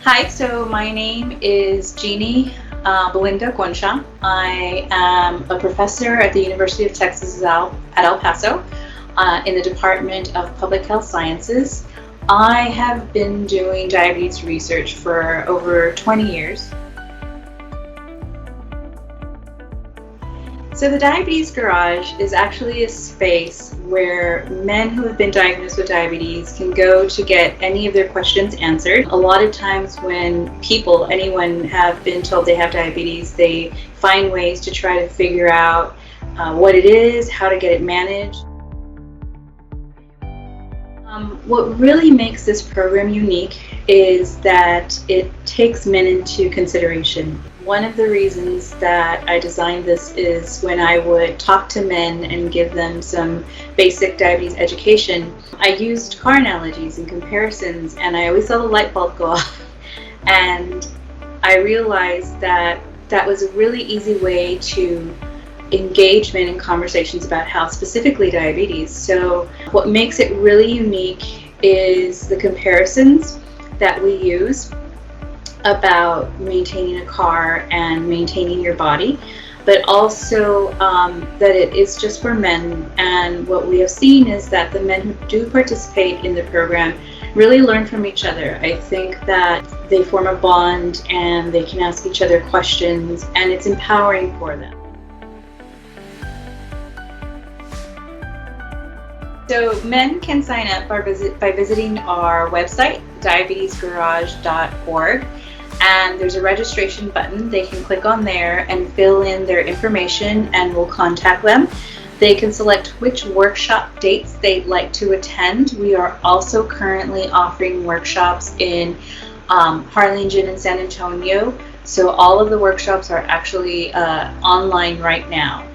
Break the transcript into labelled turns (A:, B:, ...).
A: Hi, so my name is Jeannie Belinda Guansha. I am a professor at the University of Texas at El Paso in the Department of Public Health Sciences. I have been doing diabetes research for over 20 years. So the Diabetes Garage is actually a space where men who have been diagnosed with diabetes can go to get any of their questions answered. A lot of times when anyone have been told they have diabetes, they find ways to try to figure out what it is, how to get it managed. What really makes this program unique is that it takes men into consideration. One of the reasons that I designed this is when I would talk to men and give them some basic diabetes education, I used car analogies and comparisons, and I always saw the light bulb go off. And I realized that that was a really easy way to engagement in conversations about health, specifically diabetes. So what makes it really unique is the comparisons that we use about maintaining a car and maintaining your body, but also that it is just for men. And what we have seen is that the men who do participate in the program really learn from each other. I think that they form a bond and they can ask each other questions, and it's empowering for them. So men can sign up by visiting our website, diabetesgarage.org, and there's a registration button. They can click on there and fill in their information, and we'll contact them. They can select which workshop dates they'd like to attend. We are also currently offering workshops in Harlingen and San Antonio, so all of the workshops are actually online right now.